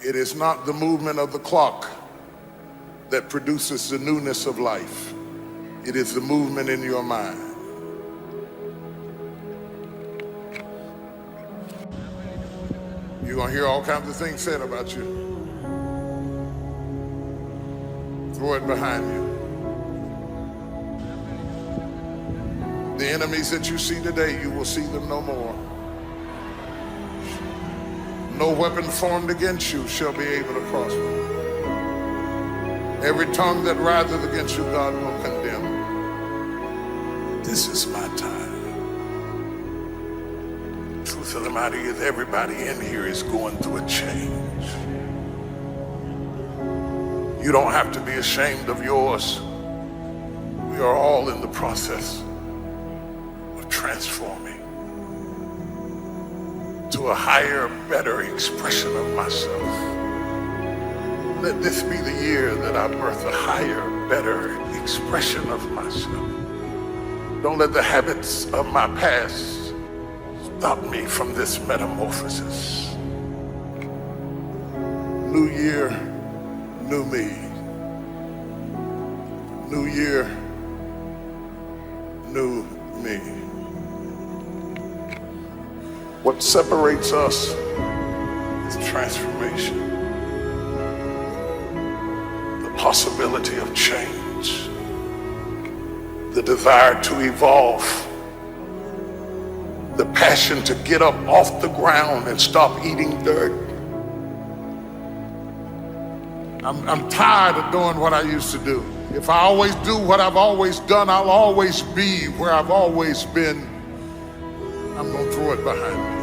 It is not the movement of the clock that produces the newness of life. It is the movement in your mind. You're gonna hear all kinds of things said about you. Throw it behind you. The enemies that you see today, you will see them no more. No weapon formed against you shall be able to prosper. Every tongue that riseth against you, God will condemn. This is my time. Truth of the matter is, everybody in here is going through a change. You don't have to be ashamed of yours. We are all in the process of transforming to a higher, better expression of myself. Let this be the year that I birth a higher, better expression of myself. Don't let the habits of my past stop me from this metamorphosis. New year, new me. New year, new me. What separates us is transformation. The possibility of change. The desire to evolve. The passion to get up off the ground and stop eating dirt. I'm tired of doing what I used to do. If I always do what I've always done, I'll always be where I've always been. I'm gonna throw it behind me.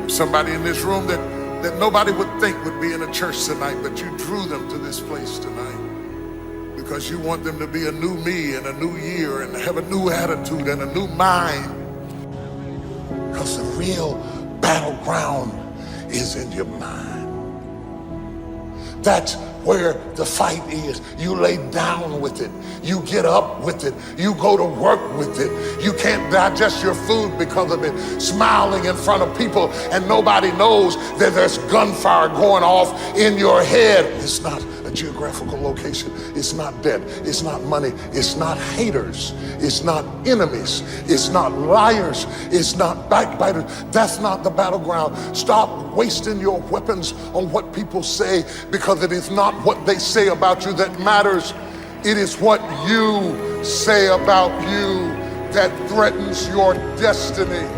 There's somebody in this room that nobody would think would be in a church tonight, but you drew them to this place tonight because you want them to be a new me and a new year and have a new attitude and a new mind. Because the real battleground is in your mind. That's where the fight is. You lay down with it. You get up with it. You go to work with it. You can't digest your food because of it. Smiling in front of people and nobody knows that there's gunfire going off in your head. It's not a geographical location. It's not debt. It's not money. It's not haters. It's not enemies. It's not liars. It's not backbiters. That's not the battleground. Stop wasting your weapons on what people say, because it is not what they say about you that matters. It is what you say about you that threatens your destiny.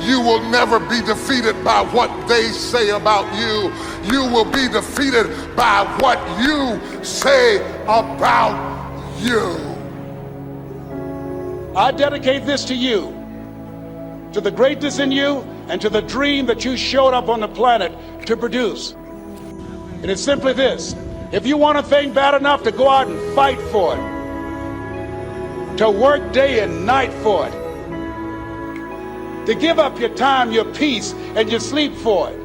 You will never be defeated by what they say about you. You will be defeated by what you say about you. I dedicate this to you, to the greatness in you, and to the dream that you showed up on the planet to produce. And it's simply this: if you want a thing bad enough to go out and fight for it, to work day and night for it, to give up your time, your peace, and your sleep for it,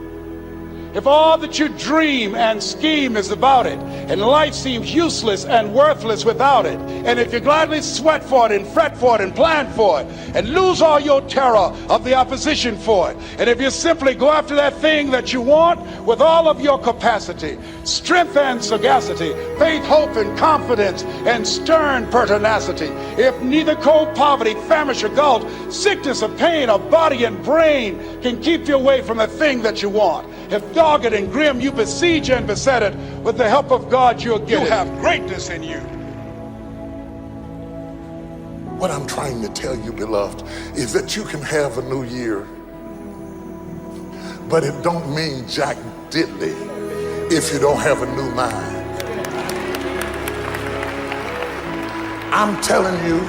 if all that you dream and scheme is about it, and life seems useless and worthless without it, and if you gladly sweat for it and fret for it and plan for it, and lose all your terror of the opposition for it, and if you simply go after that thing that you want with all of your capacity, strength and sagacity, faith, hope, and confidence, and stern pertinacity, if neither cold poverty, famish, or gulf, sickness or pain, or body and brain can keep you away from the thing that you want, if dogged and grim you besiege and beset it, with the help of God you'll get it. You have greatness in you. What I'm trying to tell you, beloved, is that you can have a new year, but it don't mean jack diddly if you don't have a new mind. I'm telling you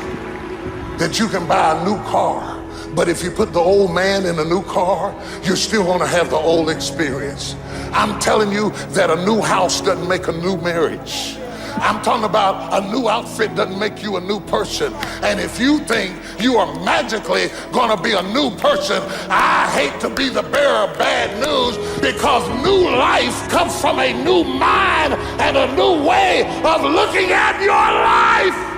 that you can buy a new car, but if you put the old man in a new car, you're still gonna have the old experience. I'm telling you that a new house doesn't make a new marriage. I'm talking about a new outfit doesn't make you a new person. And if you think you are magically gonna be a new person, I hate to be the bearer of bad news, because new life comes from a new mind and a new way of looking at your life.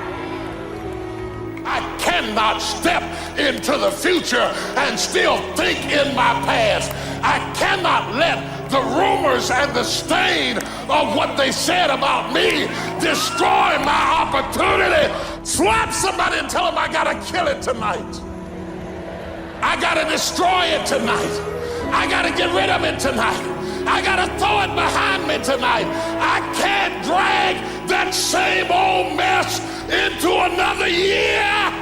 I cannot step into the future and still think in my past. I cannot let the rumors and the stain of what they said about me destroy my opportunity. Slap somebody and tell them I gotta kill it tonight. I gotta destroy it tonight. I gotta get rid of it tonight. I gotta throw it behind me tonight. I can't drag that same old mess into another year.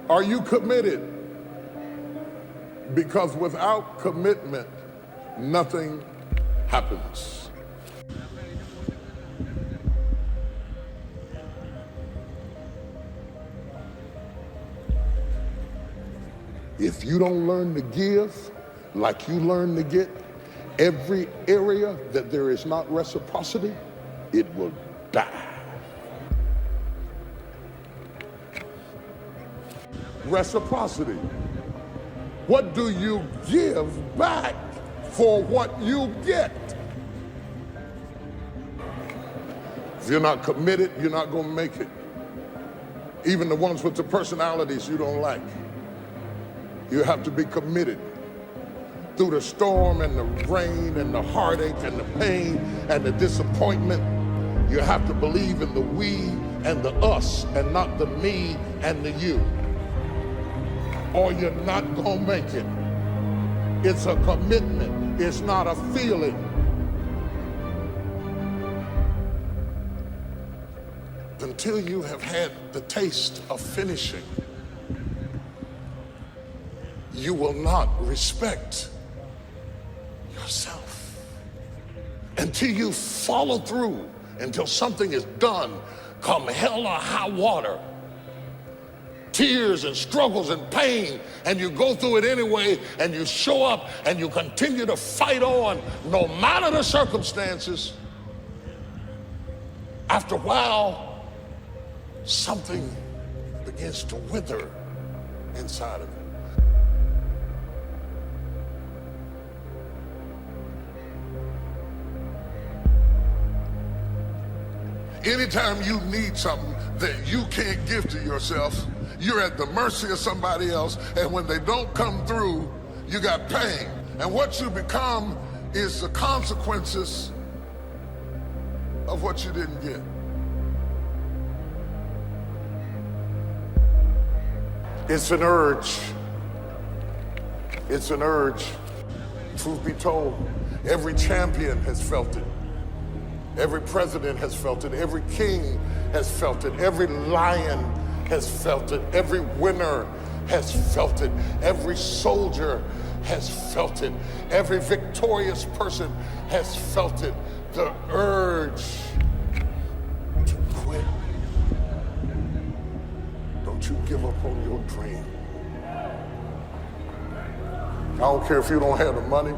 Are you committed? Because without commitment, nothing happens. If you don't learn to give like you learn to get, every area that there is not reciprocity, it will die. Reciprocity. What do you give back for what you get? If you're not committed, you're not going to make it. Even the ones with the personalities you don't like. You have to be committed. Through the storm and the rain and the heartache and the pain and the disappointment, you have to believe in the we and the us and not the me and the you. Or you're not gonna make it. It's a commitment, it's not a feeling. Until you have had the taste of finishing, you will not respect yourself. Until you follow through, until something is done, come hell or high water, tears and struggles and pain, and you go through it anyway, and you show up and you continue to fight on no matter the circumstances. After a while, something begins to wither inside of you. Anytime you need something that you can't give to yourself, you're at the mercy of somebody else, and when they don't come through, you got pain. And what you become is the consequences of what you didn't get. It's an urge. It's an urge. Truth be told, every champion has felt it. Every president has felt it. Every king has felt it. Every lion has felt it. Every winner has felt it. Every soldier has felt it. Every victorious person has felt it. The urge to quit. Don't you give up on your dream. I don't care if you don't have the money,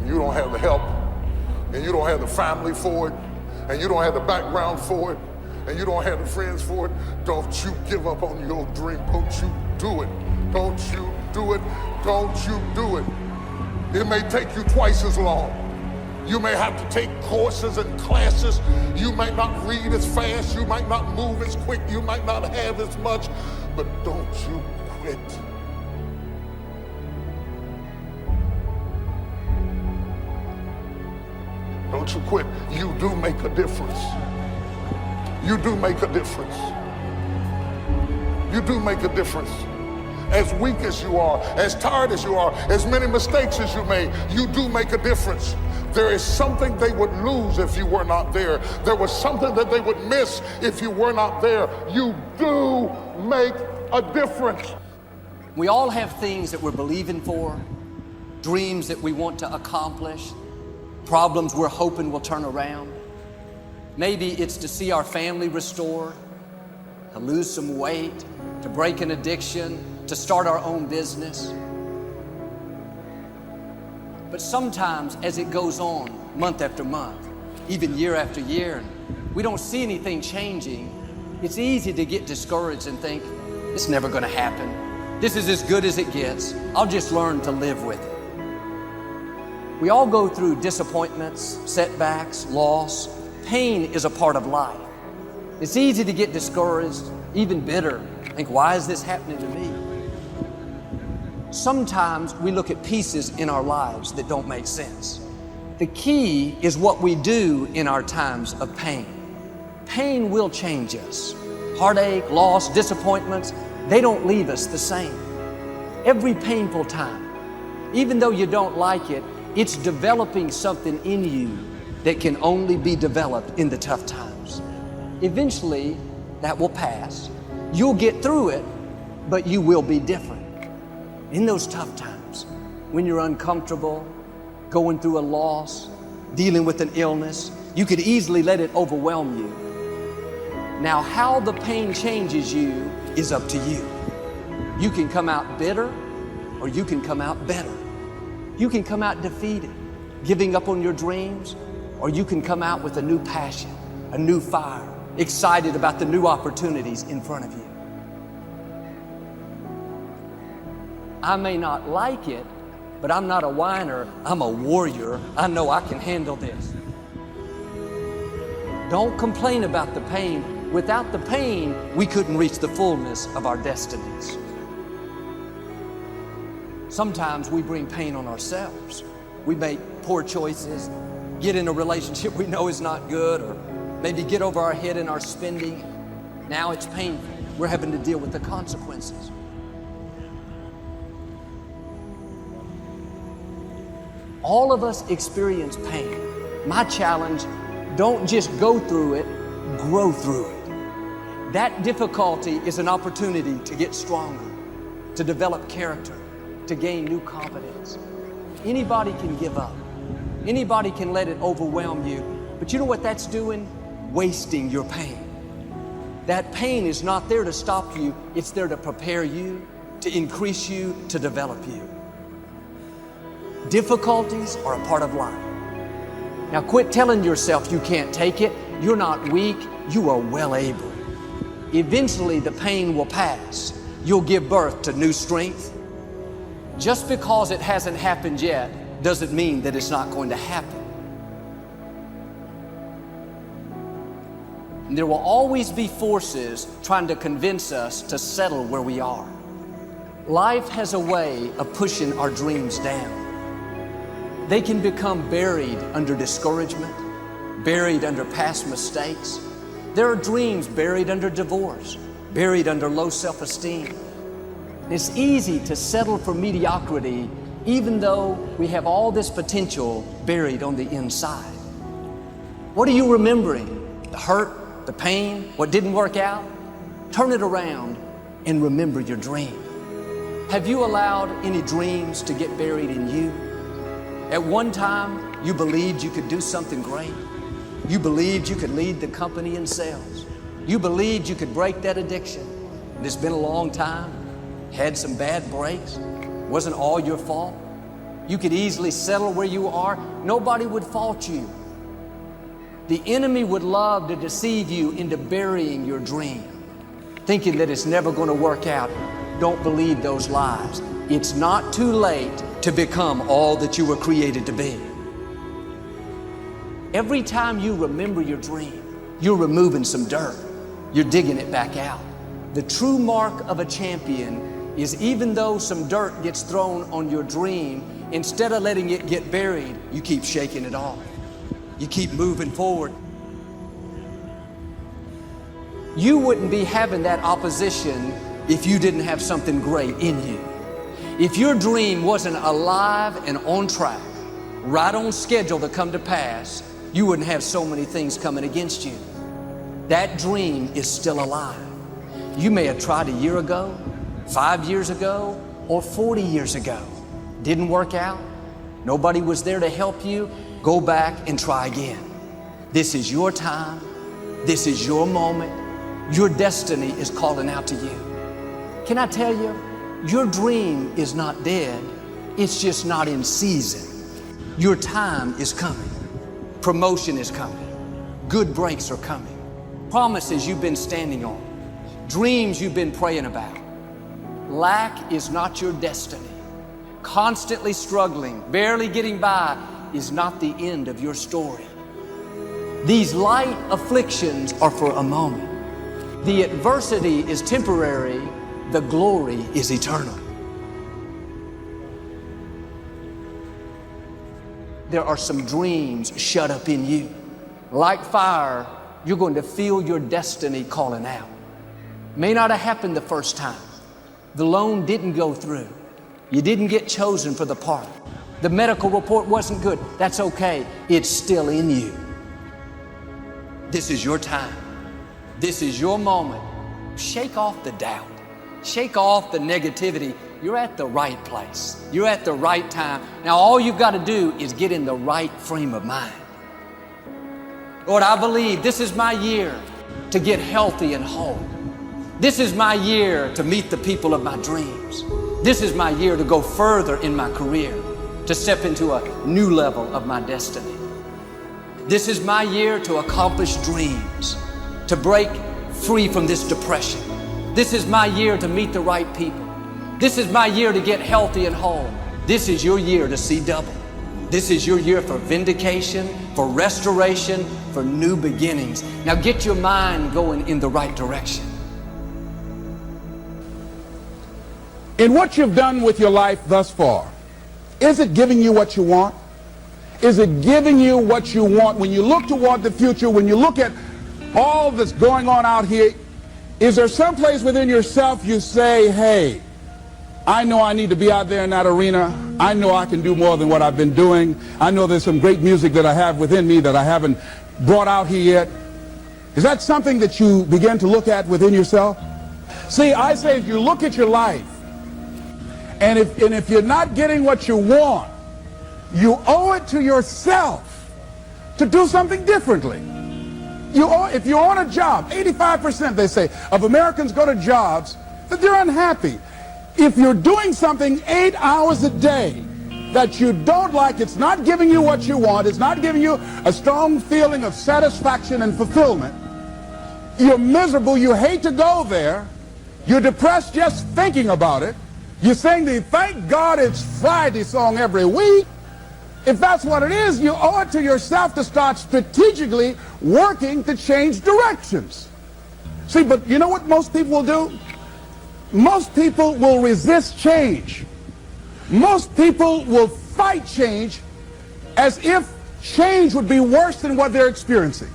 you don't have the help, and you don't have the family for it, and you don't have the background for it, and you don't have the friends for it. Don't you give up on your dream. Don't you do it. Don't you do it. Don't you do it. It may take you twice as long. You may have to take courses and classes. You might not read as fast. You might not move as quick. You might not have as much, but don't you quit. Don't you quit. You do make a difference. You do make a difference. You do make a difference. As weak as you are, as tired as you are, as many mistakes as you made, you do make a difference. There is something they would lose if you were not there. There was something that they would miss if you were not there. You do make a difference. We all have things that we're believing for, dreams that we want to accomplish, problems we're hoping will turn around. Maybe it's to see our family restored, to lose some weight, to break an addiction, to start our own business. But sometimes as it goes on, month after month, even year after year, and we don't see anything changing, it's easy to get discouraged and think, it's never gonna happen. This is as good as it gets. I'll just learn to live with it. We all go through disappointments, setbacks, loss. Pain is a part of life. It's easy to get discouraged, even bitter. Think, why is this happening to me? Sometimes we look at pieces in our lives that don't make sense. The key is what we do in our times of pain. Pain will change us. Heartache, loss, disappointments, they don't leave us the same. Every painful time, even though you don't like it, it's developing something in you that can only be developed in the tough times. Eventually, that will pass. You'll get through it, but you will be different. In those tough times, when you're uncomfortable, going through a loss, dealing with an illness, you could easily let it overwhelm you. Now, how the pain changes you is up to you. You can come out bitter, or you can come out better. You can come out defeated, giving up on your dreams, or you can come out with a new passion, a new fire, excited about the new opportunities in front of you. I may not like it, but I'm not a whiner, I'm a warrior. I know I can handle this. Don't complain about the pain. Without the pain, we couldn't reach the fullness of our destinies. Sometimes we bring pain on ourselves. We make poor choices, get in a relationship we know is not good, or maybe get over our head in our spending. Now it's painful. We're having to deal with the consequences. All of us experience pain. My challenge, don't just go through it, grow through it. That difficulty is an opportunity to get stronger, to develop character, to gain new confidence. Anybody can give up. Anybody can let it overwhelm you. But you know what that's doing? Wasting your pain. That pain is not there to stop you. It's there to prepare you, to increase you, to develop you. Difficulties are a part of life. Now quit telling yourself you can't take it. You're not weak. You are well able. Eventually the pain will pass. You'll give birth to new strength. Just because it hasn't happened yet doesn't mean that it's not going to happen. And there will always be forces trying to convince us to settle where we are. Life has a way of pushing our dreams down. They can become buried under discouragement, buried under past mistakes. There are dreams buried under divorce, buried under low self-esteem. It's easy to settle for mediocrity even though we have all this potential buried on the inside. What are you remembering? The hurt, the pain, what didn't work out? Turn it around and remember your dream. Have you allowed any dreams to get buried in you? At one time, you believed you could do something great. You believed you could lead the company in sales. You believed you could break that addiction. And it's been a long time. Had some bad breaks. Wasn't all your fault. You could easily settle where you are. Nobody would fault you. The enemy would love to deceive you into burying your dream, thinking that it's never going to work out. Don't believe those lies. It's not too late to become all that you were created to be. Every time you remember your dream, you're removing some dirt. You're digging it back out. The true mark of a champion is even though some dirt gets thrown on your dream, instead of letting it get buried, you keep shaking it off. You keep moving forward. You wouldn't be having that opposition if you didn't have something great in you. If your dream wasn't alive and on track, right on schedule to come to pass, you wouldn't have so many things coming against you. That dream is still alive. You may have tried a year ago, 5 years ago, or 40 years ago. Didn't work out. Nobody was there to help you. Go back and try again. This is your time. This is your moment. Your destiny is calling out to you. Can I tell you, your dream is not dead. It's just not in season. Your time is coming. Promotion is coming. Good breaks are coming. Promises you've been standing on. Dreams you've been praying about. Lack is not your destiny. constantly struggling, barely getting by, is not the end of your story. These light afflictions are for a moment. The adversity is temporary, the glory is eternal. There are some dreams shut up in you. Like fire, you're going to feel your destiny calling out. May not have happened the first time. The loan didn't go through. You didn't get chosen for the part. The medical report wasn't good. That's okay. It's still in you. This is your time. This is your moment. Shake off the doubt. Shake off the negativity. You're at the right place. You're at the right time. Now all you've got to do is get in the right frame of mind. Lord, I believe this is my year to get healthy and whole. This is my year to meet the people of my dreams. This is my year to go further in my career, to step into a new level of my destiny. This is my year to accomplish dreams, to break free from this depression. This is my year to meet the right people. This is my year to get healthy and whole. This is your year to see double. This is your year for vindication, for restoration, for new beginnings. Now get your mind going in the right direction. In what you've done with your life thus far, is it giving you what you want? Is it giving you what you want? When you look toward the future, when you look at all that's going on out here, is there some place within yourself you say, hey, I know I need to be out there in that arena. I know I can do more than what I've been doing. I know there's some great music that I have within me that I haven't brought out here yet. Is that something that you begin to look at within yourself? See, I say if you look at your life, and if you're not getting what you want, you owe it to yourself to do something differently. If you're on a job, 85% they say of Americans go to jobs that they're unhappy. If you're doing something 8 hours a day that you don't like, it's not giving you what you want, it's not giving you a strong feeling of satisfaction and fulfillment, you're miserable, you hate to go there, you're depressed just thinking about it, you sing the "Thank God It's Friday" song every week. If that's what it is, you owe it to yourself to start strategically working to change directions. See, but you know what most people will do? Most people will resist change. Most people will fight change as if change would be worse than what they're experiencing.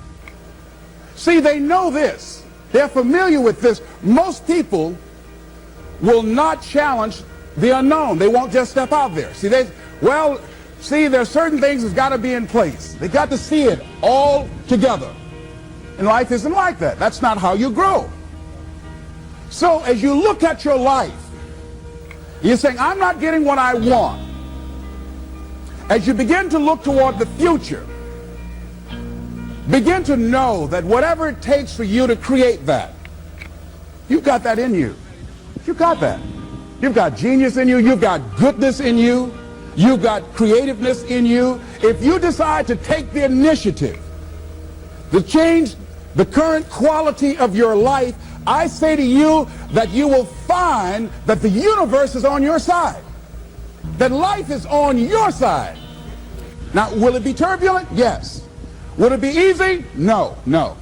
See, they know this. They're familiar with this. Most people will not challenge the unknown. They won't just step out there. See, there's certain things that's got to be in place. They got to see it all together. And life isn't like that. That's not how you grow. So as you look at your life, you're saying, I'm not getting what I want. As you begin to look toward the future, begin to know that whatever it takes for you to create that, you've got that in you. You've got that. You've got genius in you. You've got goodness in you. You've got creativeness in you. If you decide to take the initiative to change the current quality of your life, I say to you that you will find that the universe is on your side, that life is on your side. Now, will it be turbulent? Yes. Will it be easy? No, no.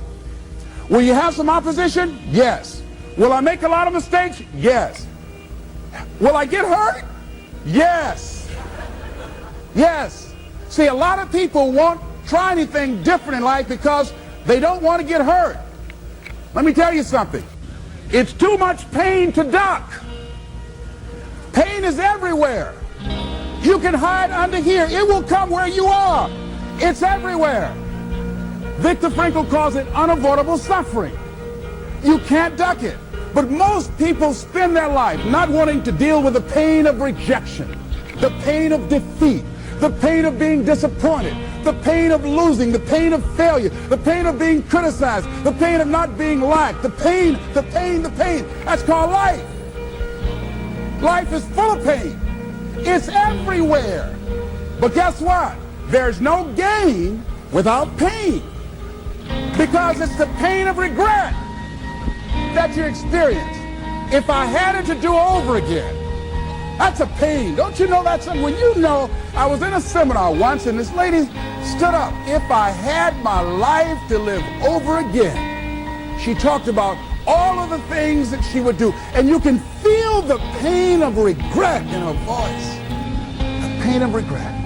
Will you have some opposition? Yes. Will I make a lot of mistakes? Yes. Will I get hurt? Yes. Yes. See, a lot of people won't try anything different in life because they don't want to get hurt. Let me tell you something. It's too much pain to duck. Pain is everywhere. You can hide under here. It will come where you are. It's everywhere. Viktor Frankl calls it unavoidable suffering. You can't duck it. But most people spend their life not wanting to deal with the pain of rejection, the pain of defeat, the pain of being disappointed, the pain of losing, the pain of failure, the pain of being criticized, the pain of not being liked, the pain. That's called life. Life is full of pain. It's everywhere. But guess what? There's no gain without pain. Because it's the pain of regret that you experience. If I had it to do over again, That's a pain. Don't you know that's when you know? I was in a seminar once and this lady stood up. If I had my life to live over again, she talked about all of the things that she would do. And you can feel the pain of regret in her voice. The pain of regret.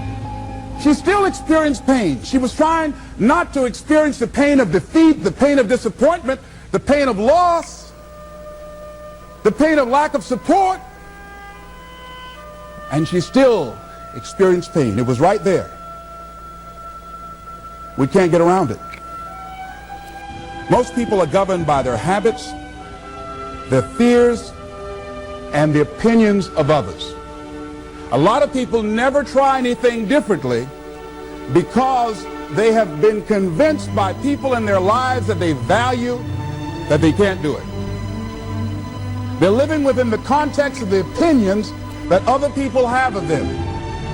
She still experienced pain. She was trying not to experience the pain of defeat, the pain of disappointment, the pain of loss, the pain of lack of support. And she still experienced pain. It was right there. We can't get around it. Most people are governed by their habits, their fears, and the opinions of others. A lot of people never try anything differently because they have been convinced by people in their lives that they value that they can't do it. They're living within the context of the opinions that other people have of them,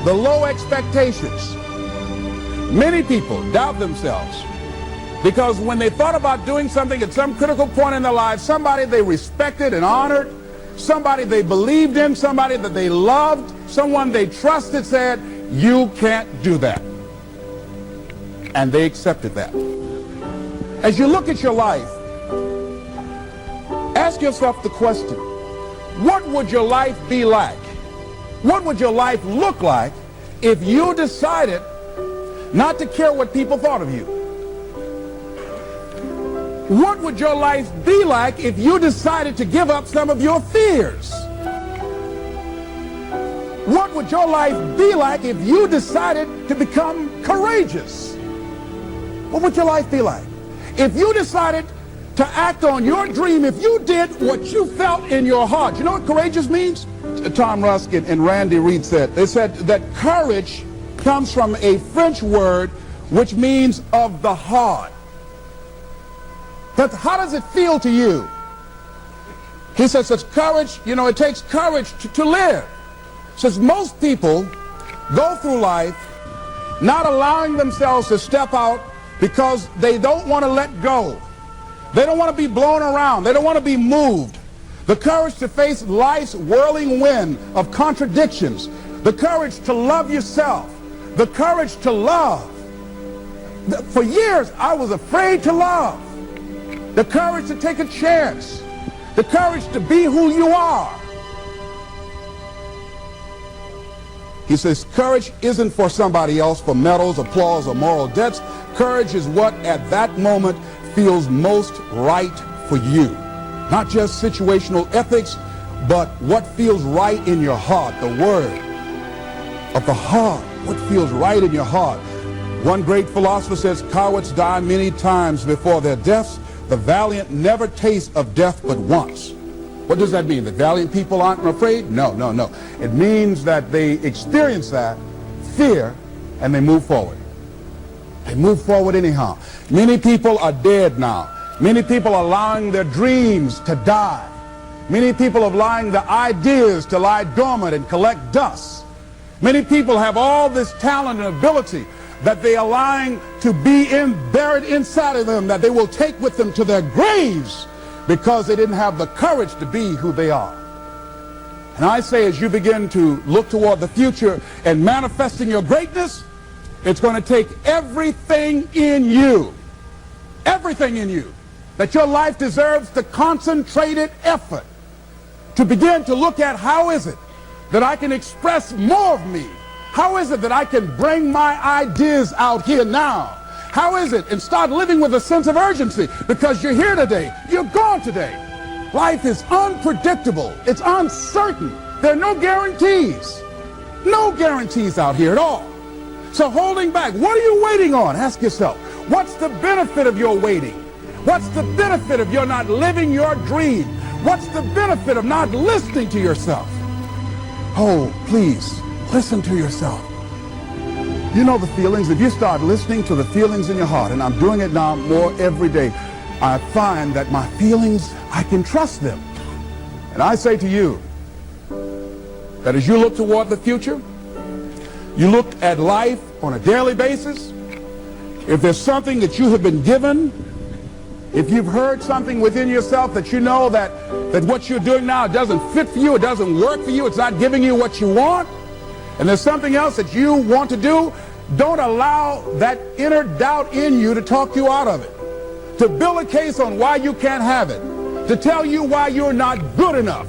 the low expectations. Many people doubt themselves because when they thought about doing something at some critical point in their lives, somebody they respected and honored, somebody they believed in, somebody that they loved, someone they trusted said, you can't do that. And they accepted that. As you look at your life, ask yourself the question, what would your life be like? What would your life look like if you decided not to care what people thought of you? What would your life be like if you decided to give up some of your fears? What would your life be like if you decided to become courageous? What would your life be like? If you decided to act on your dream, if you did what you felt in your heart. You know what courageous means? Tom Rusk and Randy Reed said. They said that courage comes from a French word which means of the heart. But how does it feel to you? He says it's courage, you know, it takes courage to live. Says most people go through life not allowing themselves to step out because they don't want to let go. They don't want to be blown around. They don't want to be moved. The courage to face life's whirling wind of contradictions. The courage to love yourself. The courage to love. For years, I was afraid to love. The courage to take a chance. The courage to be who you are. He says courage isn't for somebody else, for medals, applause, or moral debts. Courage is what at that moment feels most right for you. Not just situational ethics, but what feels right in your heart, the word of the heart, what feels right in your heart. One great philosopher says, cowards die many times before their deaths. The valiant never taste of death but once. What does that mean? The valiant people aren't afraid? No, no, no. It means that they experience that fear and they move forward. They move forward anyhow. Many people are dead now. Many people are allowing their dreams to die. Many people are allowing the ideas to lie dormant and collect dust. Many people have all this talent and ability that they are allowing to be buried inside of them, that they will take with them to their graves because they didn't have the courage to be who they are. And I say, as you begin to look toward the future and manifesting your greatness, it's going to take everything in you, that your life deserves the concentrated effort to begin to look at how is it that I can express more of me? How is it that I can bring my ideas out here now? How is it? And start living with a sense of urgency because you're here today, you're gone today. Life is unpredictable, it's uncertain. There are no guarantees out here at all. So holding back, what are you waiting on? Ask yourself, what's the benefit of your waiting? What's the benefit of your not living your dream? What's the benefit of not listening to yourself? Oh, please, listen to yourself. You know the feelings. If you start listening to the feelings in your heart, and I'm doing it now more every day, I find that my feelings, I can trust them. And I say to you that as you look toward the future, you look at life on a daily basis, if there's something that you have been given If you've heard something within yourself that you know that what you're doing now doesn't fit for you, it doesn't work for you, it's not giving you what you want, and there's something else that you want to do, don't allow that inner doubt in you to talk you out of it, to build a case on why you can't have it, to tell you why you're not good enough.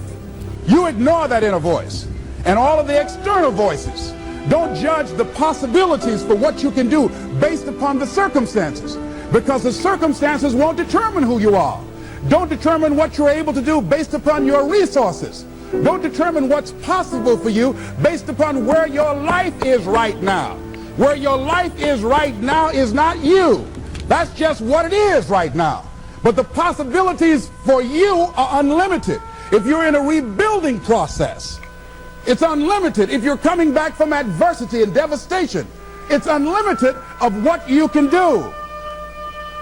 You ignore that inner voice and all of the external voices. Don't judge the possibilities for what you can do based upon the circumstances, because the circumstances won't determine who you are. Don't determine what you're able to do based upon your resources. Don't determine what's possible for you based upon where your life is right now. Where your life is right now is not you. That's just what it is right now. But the possibilities for you are unlimited. If you're in a rebuilding process, it's unlimited. If you're coming back from adversity and devastation, it's unlimited of what you can do.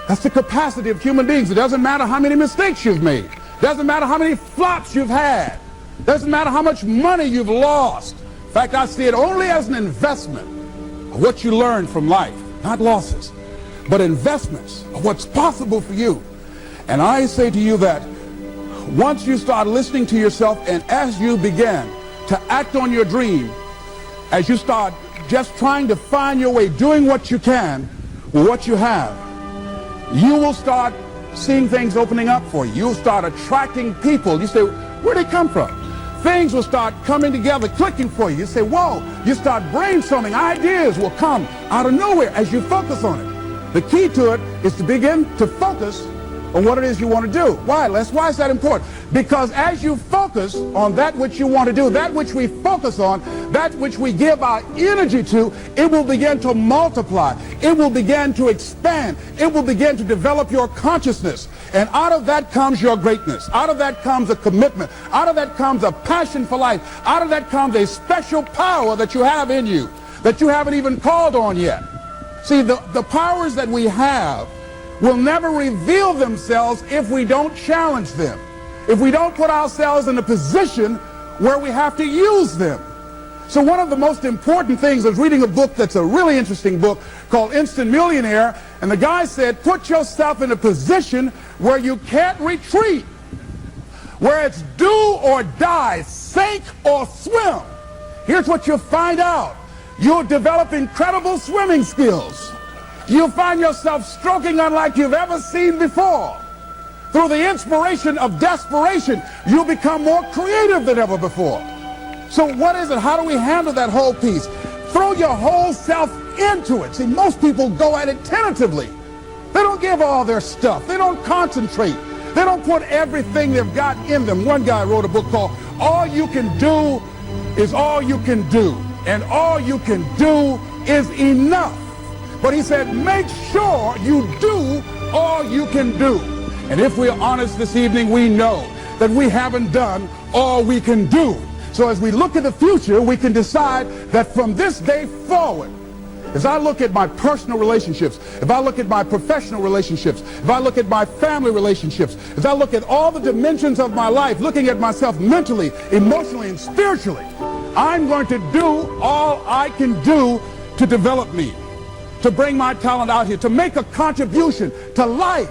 That's the capacity of human beings. It doesn't matter how many mistakes you've made. It doesn't matter how many flops you've had. It doesn't matter how much money you've lost. In fact, I see it only as an investment of what you learn from life, not losses, but investments of what's possible for you. And I say to you that once you start listening to yourself, and as you begin to act on your dream, as you start just trying to find your way, doing what you can with what you have, you will start seeing things opening up for you. You'll start attracting people. You say, where'd they come from? Things will start coming together, clicking for you. You say, whoa. You start brainstorming. Ideas will come out of nowhere as you focus on it. The key to it is to begin to focus on what it is you want to do. Why, Les? Why is that important? Because as you focus on that which you want to do, that which we focus on, that which we give our energy to, it will begin to multiply. It will begin to expand. It will begin to develop your consciousness. And out of that comes your greatness. Out of that comes a commitment. Out of that comes a passion for life. Out of that comes a special power that you have in you that you haven't even called on yet. See, the powers that we have will never reveal themselves if we don't challenge them, if we don't put ourselves in a position where we have to use them. So one of the most important things, I was reading a book that's a really interesting book called Instant Millionaire, and the guy said, put yourself in a position where you can't retreat, where it's do or die, sink or swim. Here's what you'll find out. You'll develop incredible swimming skills. You'll find yourself stroking unlike you've ever seen before. Through the inspiration of desperation, you'll become more creative than ever before. So what is it? How do we handle that whole piece? Throw your whole self into it. See, most people go at it tentatively. They don't give all their stuff. They don't concentrate. They don't put everything they've got in them. One guy wrote a book called All You Can Do Is All You Can Do. And all you can do is enough. But he said, make sure you do all you can do. And if we're honest this evening, we know that we haven't done all we can do. So as we look at the future, we can decide that from this day forward, as I look at my personal relationships, if I look at my professional relationships, if I look at my family relationships, as I look at all the dimensions of my life, looking at myself mentally, emotionally, and spiritually, I'm going to do all I can do to develop me, to bring my talent out here, to make a contribution to life.